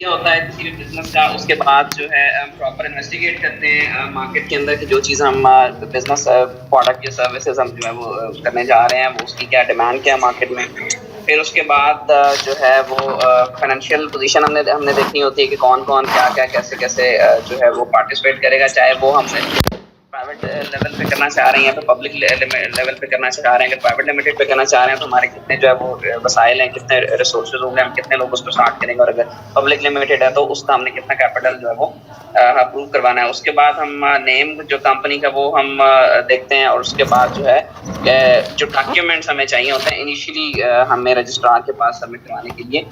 क्या होता है किसी भी बिजनेस का, उसके बाद जो है प्रॉपर इन्वेस्टिगेट करते हैं मार्केट के अंदर की जो चीज़ हम बिजनेस प्रोडक्ट या सर्विसेज हम जो है वो करने जा रहे हैं, वो उसकी क्या डिमांड क्या है मार्केट में। फिर उसके बाद जो है वो फाइनेंशियल पोजीशन हमने हमने देखनी होती है कि कौन कौन क्या क्या कैसे कैसे जो है वो पार्टिसिपेट करेगा, चाहे वो हमने प्राइवेट लेवल पे करना चाह रहे हैं या फिर पब्लिक लेवल पे करना चाह रहे हैं। अगर प्राइवेट लिमिटेड पे करना चाह रहे हैं तो हमारे कितने जो है वो वसाइल हैं, कितने रिसोर्सेज होंगे, हम कितने लोग उसको स्टार्ट करेंगे, और अगर पब्लिक लिमिटेड है तो उसका हमने कितना कैपिटल जो है वो अप्रूव करवाना है। उसके बाद हम नेम जो कंपनी का वो हम देखते हैं, और उसके बाद जो है जो डॉक्यूमेंट्स हमें चाहिए होते हैं इनिशियली हमें रजिस्ट्रार के पास सबमिट करवाने के लिए,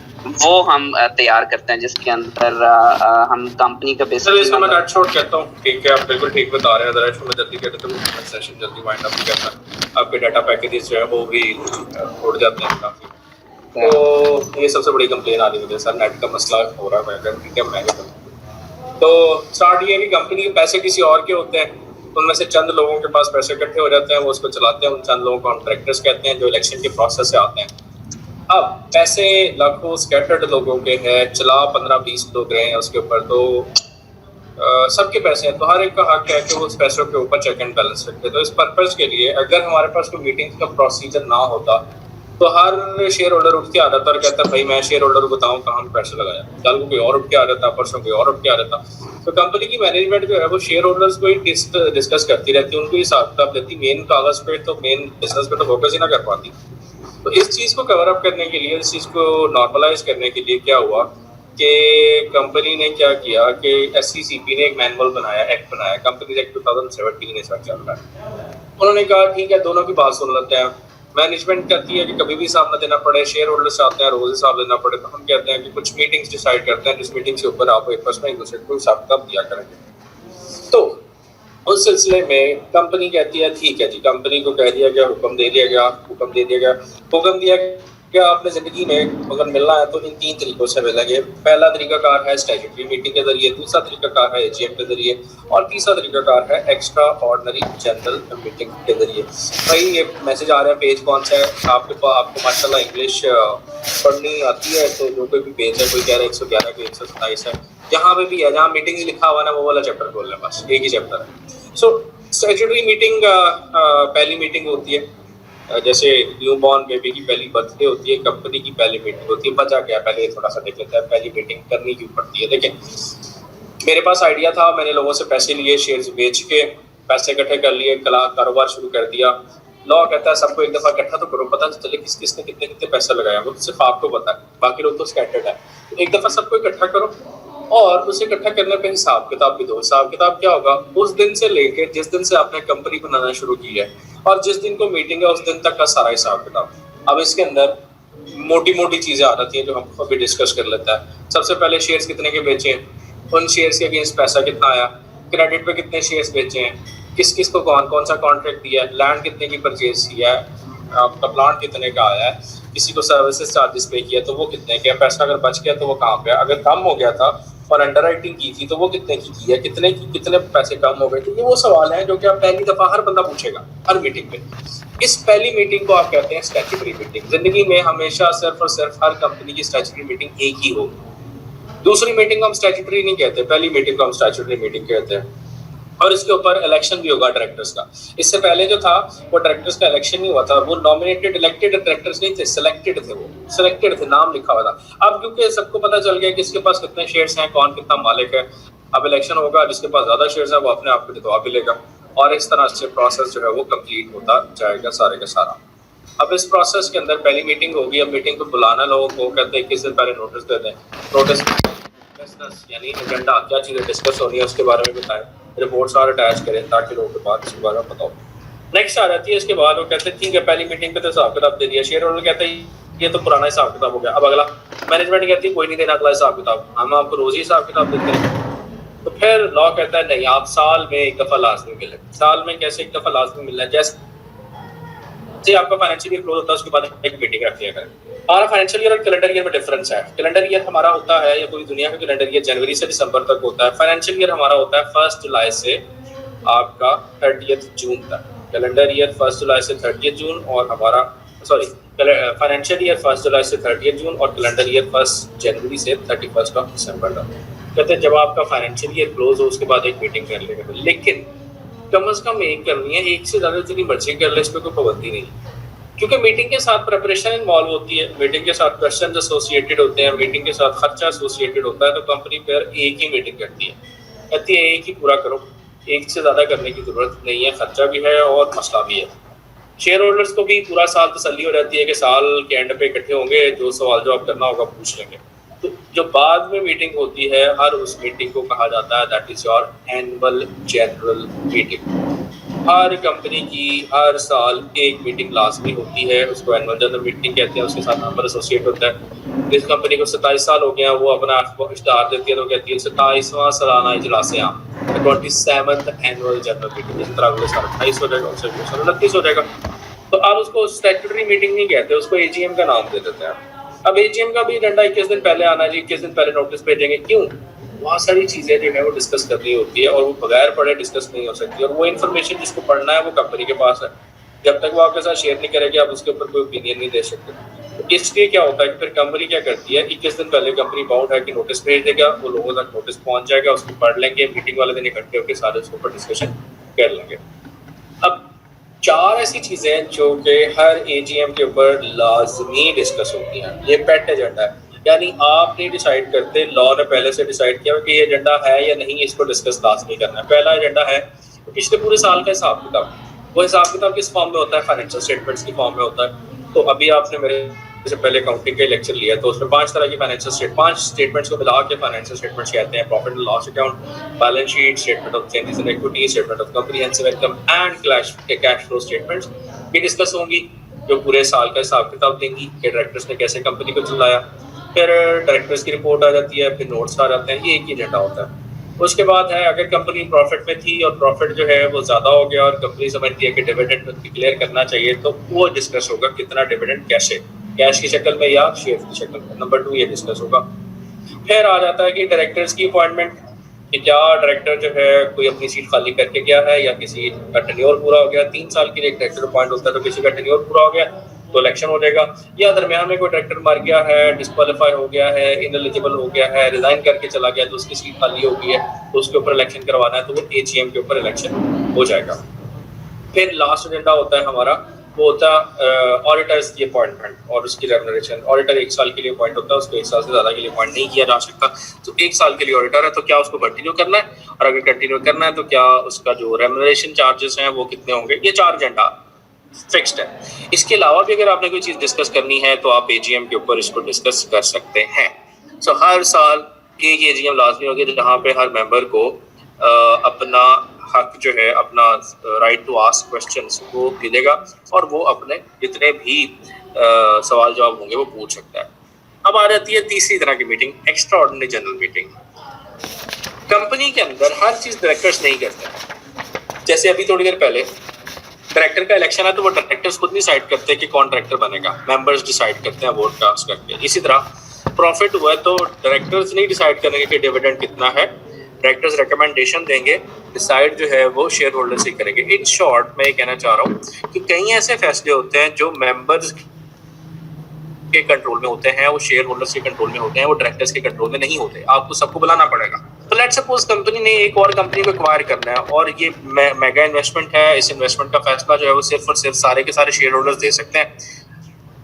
वो हम तैयार करते हैं, जिसके अंदर हम कंपनी का सर इसको मैं कट शॉर्ट कहता हूँ। ठीक है, आप बिल्कुल ठीक बता रहे हैं। अदरवाइज मैं जल्दी कहते तो सेशन जल्दी वाइंड अप करता है, आपके डाटा पैकेजेस जो है वो भी उड़ जाते हैं काफ़ी। तो ये सबसे बड़ी कंप्लेन आ रही है मुझे सर, नेट का मसला हो रहा है। अगर ठीक है मैं तो स्टार्ट ये है कि कंपनी के पैसे किसी और के होते हैं, उनमें से चंद लोगों के पास पैसे इकट्ठे हो जाते हैं, वो उसको चलाते हैं। उन चंद लोगों को कॉन्ट्रैक्टर्स कहते हैं जो इलेक्शन के प्रोसेस से आते हैं। अब पैसे लाखों स्कैटर्ड लोगों के हैं, चला 15-20 लोग रहे हैं उसके ऊपर, तो सबके पैसे हैं, तो हर एक का हक है कि वो उस पैसों के ऊपर चेक एंड बैलेंस रखे। तो इस पर्पज़ के लिए अगर हमारे पास कोई मीटिंग का प्रोसीजर ना होता तो हर शेयर होल्डर उठ के आ जाता और कहता भाई मैं शेयर होल्डर को बताऊँ कहाँ पैसे लगाया, कल को कोई और उठ के आ जाता, परसों कोई और उठ के आ जाता। तो कंपनी की मैनेजमेंट जो है वो शेयर होल्डर्स को ही डिस्कस करती रहती है, उनको हिसाब किताब देती, मेन कागज पे तो मेन बिजनेस पे तो फोकस ही ना कर पाती। तो इस चीज़ को कवर अप करने के लिए, इस चीज़ को नॉर्मलाइज करने के लिए क्या हुआ कि कंपनी ने क्या किया कि SCCP ने एक मैनुअल बनाया, एक्ट बनाया, कंपनी एक्ट 2017 इस वक्त चल रहा है। उन्होंने कहा ठीक है दोनों की बात सुन लेते हैं। मैनेजमेंट कहती है कि कभी भी हिसाब ना देना पड़े, शेयर होल्डर्स चाहते हैं रोज हिसाब देना पड़े, तो हम कहते हैं कि कुछ मीटिंग्स डिसाइड करते हैं जिस मीटिंग के ऊपर आप एक पर्सन एक दूसरे को हिसाब किताब दिया करेंगे। तो उस सिलसिले में कंपनी कहती है ठीक है जी, कंपनी को कह दिया गया, हुक्म दे दिया गया, हुक्म दिया कि आपने जिंदगी में अगर मिलना है तो इन 3 तरीकों से मिलेंगे। पहला तरीकाकार है स्टैट्यूटरी मीटिंग के जरिए, दूसरा तरीकाकार है AGM के जरिए, और तीसरा तरीकाकार है एक्स्ट्रा ऑर्डिनरी जनरल मीटिंग के जरिए। भाई ये मैसेज आ रहा है, पेज कौन सा है आपको माशाल्लाह इंग्लिश पढ़नी आती है, तो जो कोई भी पेज है, कोई कह रहा है 111 के 127 है, जहाँ पे भी है जहाँ मीटिंग लिखा हुआ ना वो वाला चैप्टर खोल लें, बस एक ही चैप्टर है। सो स्टैट्यूटरी मीटिंग पहली मीटिंग होती है, जैसे न्यू बॉर्न बेबी की पहली बर्थडे होती है, कंपनी की पहली मीटिंग होती है। बचा क्या, पहले थोड़ा सा देख लेते हैं पहली मीटिंग करनी क्यों पड़ती है। देखें, मेरे पास आइडिया था, मैंने लोगों से पैसे लिए, शेयर्स बेच के पैसे इकट्ठे कर लिए, कारोबार शुरू कर दिया। लॉ कहता है सबको एक दफा इकट्ठा तो करो, पता चले किस किसने कितने कितने पैसे लगाया, वो सिर्फ आपको पता है, बाकी लोग तो स्कैटर्ड है। तो एक दफा सबको इकट्ठा करो और उसे इकट्ठा करने पे हिसाब किताब भी दो। हिसाब किताब क्या होगा, उस दिन से लेके जिस दिन से आपने कंपनी बनाना शुरू की है और जिस दिन को मीटिंग है उस दिन तक का सारा हिसाब किताब। अब इसके अंदर मोटी मोटी चीजें आ जाती हैं जो हम अभी डिस्कस कर लेता है। सबसे पहले शेयर्स कितने के बेचे हैं, उन शेयर्स के अगेंस्ट पैसा कितना आया, क्रेडिट पे कितने शेयर्स बेचे हैं, किस किस को कौन कौन सा कॉन्ट्रैक्ट दिया है, लैंड कितने की परचेज किया है, आपका प्लांट कितने का आया है, किसी को सर्विसेज चार्जेस पे किया तो वो कितने के, पैसा अगर बच गया तो वो कहाँ पे, अगर कम हो गया था और अंडर राइटिंग की थी तो वो कितने की है, कितने पैसे कम हो गए। तो ये वो सवाल है जो कि आप पहली दफा हर बंदा पूछेगा हर मीटिंग में। इस पहली मीटिंग को आप कहते हैं स्टैट्यूटरी मीटिंग। जिंदगी में हमेशा सिर्फ और सिर्फ हर कंपनी की स्टैट्यूटरी मीटिंग एक ही होगी। दूसरी मीटिंग को हम स्टैट्यूटरी नहीं कहते, पहली मीटिंग को हम स्टैट्यूटरी मीटिंग कहते हैं। और इसके ऊपर इलेक्शन भी होगा डायरेक्टर्स का। इससे पहले जो था वो डायरेक्टर्स का इलेक्शन नहीं हुआ था, वो नॉमिनेटेड इलेक्टेड डायरेक्टर्स नहीं थे, सिलेक्टेड थे, वो सिलेक्टेड थे, नाम लिखा हुआ था। अब क्योंकि सबको पता चल गया किसके पास कितने शेयर्स हैं, कौन कितना मालिक है, अब इलेक्शन होगा, जिसके पास ज्यादा शेयर्स है वो अपने आप को जितवा भी लेगा, और इस तरह से प्रोसेस जो है वो कंप्लीट होता जाएगा सारे का सारा। अब इस प्रोसेस के अंदर पहली मीटिंग होगी। अब मीटिंग को बुलाना लोगों को, कहते हैं किस दिन पहले नोटिस दे दें, नोटिस यानी एजेंडा क्या चीज़ें डिस्कस होनी है उसके बारे में बताएं, रिपोर्ट्स और अटैच करें ताकि लोगों के बाद इसके बारे में पता हो। नेक्स्ट आ जाती है इसके बाद, वो कहते हैं ठीक है पहली मीटिंग पे तो हिसाब किताब दे दिया, शेयर होल्डर कहते हैं ये तो पुराना हिसाब किताब हो गया, अब अगला। मैनेजमेंट कहती है कोई नहीं देना अगला हिसाब किताब, हम आपको रोज ही हिसाब किताब देते हैं। तो फिर लॉ कहता है नहीं, आप साल में एक दफा लाजमी मिले। साल में कैसे एक दफा लाजमी मिलना है, जैसे आपका फाइनेंशियल ईयर क्लोज होता है उसके बाद एक मीटिंग रख लिया करें। हमारा फाइनेंशियल ईयर और कैलेंडर ईयर में डिफरेंस है। कैलेंडर ईयर हमारा होता है, या पूरी दुनिया का कैलेंडर ईयर जनवरी से दिसंबर तक होता है। फाइनेंशियल ईयर हमारा होता है 1 जुलाई से आपका 30 जून तक। कैलेंडर ईयर 1 जुलाई से 30 जून, और हमारा फाइनेंशियल ईयर 1 जुलाई से 30 जून और कैलेंडर ईयर 1 जनवरी से 31 दिसंबर तक। कहते हैं जब आपका फाइनेंशियल ईयर क्लोज हो उसके बाद एक मीटिंग कर लेगा, लेकिन कम से कम एक करनी है, एक से ज़्यादा जितनी मर्जी कर ले, इस पर कोई पाबंदी नहीं, क्योंकि मीटिंग के साथ प्रिपरेशन इन्वॉल्व होती है, मीटिंग के साथ क्वेश्चन एसोसिएटेड होते हैं, मीटिंग के साथ खर्चा एसोसिएटेड होता है। तो कंपनी फिर एक ही मीटिंग करती है, कहती है एक ही पूरा करो, एक से ज़्यादा करने की ज़रूरत नहीं है, खर्चा भी है और मसला भी है। शेयर होल्डर्स को भी पूरा साल तसल्ली हो रहती है कि साल के एंड पे इकट्ठे होंगे, जो सवाल जवाब करना होगा पूछ लेंगे। तो जो बाद में मीटिंग होती है, हर उस मीटिंग को कहा जाता है that is your annual general meeting. Her company की हर साल एक मीटिंग लाजमी होती है, उसको एनुअल जनरल मीटिंग कहते हैं, उसके साथ नंबर एसोसिएट होता है। जिस कंपनी को 27 साल हो गया, वो अपना इश्तहार देती है तो कहती है 27वां सालाना इजलास आम, 27th एनुअल जनरल मीटिंग। इस तरह अगले साल 28 हो जाएगा, उससे 29 हो जाएगा। तो अब उसको स्टैट्यूटरी मीटिंग नहीं कहते, उसको एजीएम का नाम दे देते हैं। अब एजीएम का भी एजेंडा 21 दिन पहले आना जी, 21 दिन पहले नोटिस भेजेंगे। क्यों? बहुत सारी चीज़ें जो है वो डिस्कस करनी होती है और वो बगैर पढ़े डिस्कस नहीं हो सकती, और वो इन्फॉर्मेशन जिसको पढ़ना है वो कंपनी के पास है। जब तक वो आपके साथ शेयर नहीं करेगी आप उसके ऊपर कोई ओपिनियन नहीं दे सकते। तो इसलिए क्या होता है कि फिर कंपनी क्या करती है, 21 दिन पहले कंपनी बाउंड है कि नोटिस भेज देगा, वो लोगों तक नोटिस पहुंच जाएगा, उसको पढ़ लेंगे, मीटिंग वाले दिन इकट्ठे होकर सारे उसके ऊपर डिस्कशन कर लेंगे। अब 4 ऐसी चीज़ें हैं जो कि हर एजीएम के ऊपर लाजमी डिस्कस होती हैं। ये पेट एजेंडा है, यानी आप नहीं डिसाइड करते, लॉ ने पहले से डिसाइड किया कि ये एजेंडा है या नहीं, इसको डिस्कस लाजमी करना है। पहला एजेंडा है पिछले पूरे साल का हिसाब किताब। वो हिसाब किताब किस फॉर्म में होता है? फाइनेंशियल स्टेटमेंट्स की फॉर्म में होता है। तो अभी आपने मेरे से पहले अकाउंटिंग का लेक्चर लिया, तो उसमें 5 तरह की फाइनेंशियल स्टेटमेंट्स को मिला के फाइनेंशियल स्टेटमेंट्स कहते हैं। Profit and loss account, balance sheet, statement of changes in equity, statement of comprehensive income and cash flow statements भी डिस्कस होंगी, जो पूरे साल का हिसाब किताब देंगी कि डायरेक्टर्स ने कैसे कंपनी को चलाया। फिर डायरेक्टर्स की रिपोर्ट आ जाती है, फिर नोट्स आ जाते हैं। ये एक ही एजेंडा होता है। उसके बाद है, अगर कंपनी प्रॉफिट में थी और प्रॉफिट जो है वो ज़्यादा हो गया और कंपनी समझती है कि डिविडेंड डिक्लेयर करना चाहिए, तो वो डिस्कस होगा कितना डिविडेंड, कैसे, कैश की शक्ल में या शेयर की शक्ल में। नंबर 2 ये डिस्कस होगा। फिर आ जाता है कि डायरेक्टर्स की अपॉइंटमेंट, कि क्या डायरेक्टर जो है कोई अपनी सीट खाली करके गया है या किसी का टेन्योर पूरा हो गया। 3 साल के लिए एक डायरेक्टर अपॉइंट होता है, तो किसी का टेन्योर पूरा हो गया तो इलेक्शन हो जाएगा, या दरमियान में कोई डायरेक्टर मर गया है, डिस्क्वालीफाई हो गया है, इनएलिजिबल हो गया है, रिजाइन करके चला गया, तो उसकी सीट खाली हो गई है, तो उसके ऊपर इलेक्शन करवाना है, तो वो एजीएम के ऊपर इलेक्शन हो जाएगा। फिर लास्ट एजेंडा होता है हमारा, वो होता है ऑडिटर्स की अपॉइंटमेंट और उसकी रेम्यूनरेशन। ऑडिटर 1 साल के लिए अपॉइंट होता है, उसको 1 साल से ज़्यादा के लिए अपॉइंट नहीं किया जा सकता। तो 1 साल के लिए ऑडिटर है, तो क्या उसको कंटिन्यू करना है, और अगर कंटिन्यू करना है तो क्या उसका जो रेम्यूनरेशन चार्जेस हैं वो कितने होंगे। ये 4 एजेंडा फिक्स्ड है। इसके अलावा भी अगर आपने कोई चीज़ डिस्कस करनी है तो आप एजीएम के ऊपर इसको डिस्कस कर सकते हैं। सो हर साल एक एजीएम लाजमी होगी जहाँ पे हर मेंबर को अपना हक जो है, अपना राइट टू आस्क क्वेश्चंस वो मिलेगा, और वो अपने जितने भी सवाल जवाब होंगे वो पूछ सकता है। अब आ जाती है तीसरी तरह की meeting, extra ordinary general meeting. Company के अंदर हर चीज़ डायरेक्टर्स नहीं करते। जैसे अभी थोड़ी देर पहले डायरेक्टर का इलेक्शन है, तो वो डायरेक्टर्स खुद डिसाइड करते हैं कि कौन डायरेक्टर बनेगा, मेंबर्स डिसाइड करते हैं वोट कास्ट करके। इसी तरह प्रॉफिट हुआ है तो डायरेक्टर्स नहीं डिसाइड करेंगे कि डिविडेंड कितना है, डायरेक्टर्स रिकमेंडेशन देंगे, डिसाइड जो है वो शेयर होल्डर्स ही करेंगे। इन शॉर्ट मैं ये कहना चाह रहा हूँ कि कई ऐसे फैसले होते हैं जो मेंबर्स के कंट्रोल में होते हैं, वो शेयर होल्डर्स के कंट्रोल में होते हैं, वो डायरेक्टर्स के कंट्रोल में नहीं होते, आपको सबको बुलाना पड़ेगा। तो लेट्स सपोज कंपनी ने एक और कंपनी को एक्वायर करना है और ये मेगा इन्वेस्टमेंट है, इस इन्वेस्टमेंट का फैसला जो है वो सिर्फ और सिर्फ सारे के सारे शेयर होल्डर्स दे सकते हैं,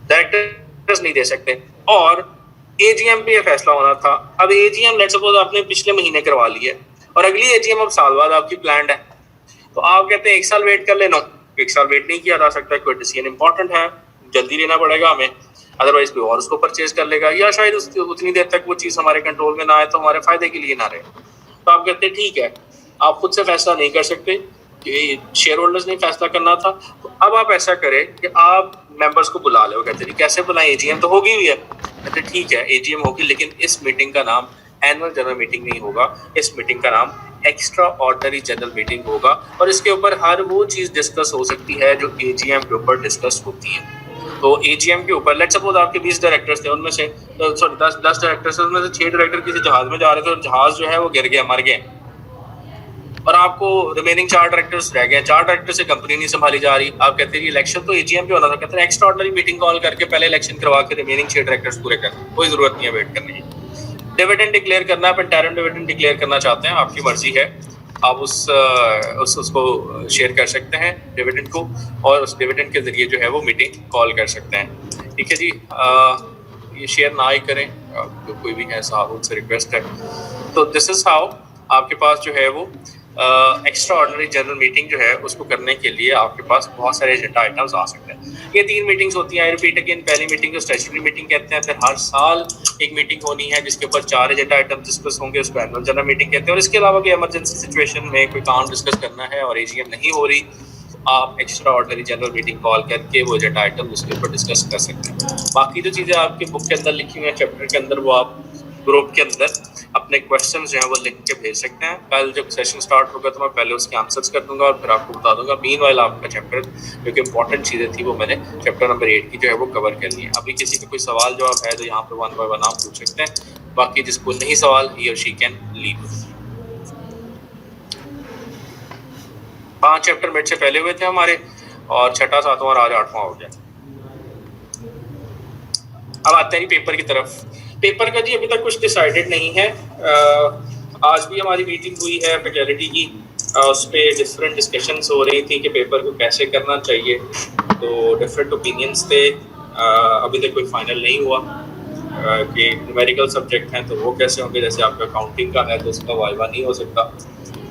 डायरेक्टर्स नहीं दे सकते। और एजीएम पे ये फैसला होना था। अब एजीएम लेट्स सपोज आपने पिछले महीने करवा लिया और अगली एजीएम अब साल बाद आपकी प्लान्ड है, तो आप कहते हैं 1 साल वेट कर लेना। 1 साल वेट नहीं किया जा सकता, कोई डिसीजन इंपॉर्टेंट है, जल्दी लेना पड़ेगा हमें, अदरवाइज कोई और उसको परचेज कर लेगा, या शायद उतनी देर तक वो चीज़ हमारे कंट्रोल में ना आए तो हमारे फायदे के लिए ना रहे। तो आप कहते हैं ठीक है, आप खुद से फैसला नहीं कर सकते, कि शेयर होल्डर्स ने फैसला करना था, तो अब आप ऐसा करें कि आप मेंबर्स को बुला लो। कहते हैं कैसे बुलाएं, एजीएम तो होगी हुई है। कहते ठीक है एजीएम होगी, लेकिन इस मीटिंग का नाम एनुअल जनरल मीटिंग नहीं होगा, इस मीटिंग का नाम एक्स्ट्रा ऑर्डिनरी जनरल मीटिंग होगा, और इसके ऊपर हर वो चीज़ डिस्कस हो सकती है जो एजीएम के ऊपर डिस्कस होती है। तो एजीएम के ऊपर लेट्स सपोज आपके 20 डायरेक्टर्स थे, उनमें से 10 डायरेक्टर्स थे, उनमें से 6 डायरेक्टर किसी जहाज में जा रहे थे और जहाज जो है वो गिर गया, मर गए, और आपको रिमेनिंग 4 डायरेक्टर्स रह गए, 4 डायरेक्टर से कंपनी नहीं संभाली जा रही, आप कहते हैं इलेक्शन तो एजीएम पे होना था, कहते हैं एक्स्ट्रा ऑर्डिनरी मीटिंग कॉल करके पहले इलेक्शन करवा के रिमेनिंग 6 डायरेक्टर्स पूरे कर, कोई जरूरत नहीं है वेट करने की। डिविडेंड डिक्लेयर करना है, इंटरिम डिविडेंड डिक्लेयर करना चाहते हैं, आपकी मर्जी है, आप उसको शेयर कर सकते हैं डिविडेंड को, और उस डिविडेंड के जरिए जो है वो मीटिंग कॉल कर सकते हैं। ठीक है जी, ये शेयर ना ही करें, कोई भी है साहब उनसे रिक्वेस्ट है। तो दिस इज हाउ आपके पास जो है वो एक्स्ट्रा ऑर्डिनरी जनरल मीटिंग जो है उसको करने के लिए आपके पास बहुत सारे एजेंडा आइटम्स आ सकते हैं। ये 3 मीटिंग्स होती हैं, रिपीट अगेन। पहली मीटिंग को स्टैट्यूटरी मीटिंग कहते हैं, फिर हर साल एक मीटिंग होनी है जिसके ऊपर 4 एजेंडा आइटम डिस्कस होंगे, उसको एनुअल जनरल मीटिंग कहते हैं। और इसके अलावा कोई इमरजेंसी सिचुएशन में कोई काम डिस्कस करना है और एजीएम नहीं हो रही, आप extra ordinary general meeting call करके वो एजेंडा आइटम उसके ऊपर डिस्कस कर सकते हैं। बाकी जो चीज़ें आपकी बुक के अंदर लिखी हुई हैं चैप्टर के अंदर, वो आप ग्रुप के अंदर अपने क्वेश्चंस जो हैं वो लिख के भेज सकते हैं। कल जब सेशन स्टार्ट होगा तो मैं पहले उसके आंसर्स कर दूंगा और फिर आपको बता दूंगा। मीनवाइल आपका चैप्टर जो कि इंपॉर्टेंट चीज़ें थी वो मैंने चैप्टर नंबर 8 की जो है वो कवर कर ली है। अभी किसी का कोई सवाल जवाब है तो यहाँ पे 1 बाय 1 आप पूछ सकते हैं, बाकी जिसको नहीं सवाल ही और शी कैन लीव। 5 चैप्टर मेरे से पहले हुए थे हमारे, और 6वां 7वां और आज 8वां हो गया। अब आते हैं पेपर की तरफ। पेपर का जी अभी तक कुछ डिसाइडेड नहीं है। आज भी हमारी मीटिंग हुई है फैकल्टी की, उस पर डिफरेंट डिस्कशंस हो रही थी कि पेपर को कैसे करना चाहिए, तो डिफरेंट ओपिनियंस थे। अभी तक कोई फाइनल नहीं हुआ कि न्यूमेरिकल सब्जेक्ट हैं तो वो कैसे होंगे। जैसे आपका अकाउंटिंग का है तो उसका वाइवा नहीं हो सकता,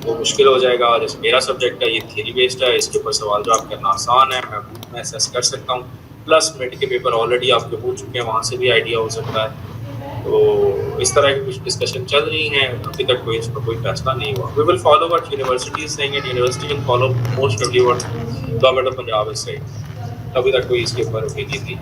वो मुश्किल हो जाएगा। जैसे मेरा सब्जेक्ट है ये थ्योरी बेस्ड है, इसके ऊपर सवाल जवाब करना आसान है, मैं असेस कर सकता हूँ। प्लस मिड के पेपर ऑलरेडी आपके हो चुके हैं, वहाँ से भी आइडिया हो सकता है। तो इस तरह की कुछ डिस्कशन चल रही हैं, अभी तक कोई इस पर कोई फैसला नहीं हुआ। We will follow what university is saying, and university will follow most probably what government of Punjab is saying. अभी तक कोई इसके ऊपर ओपिनियन नहीं।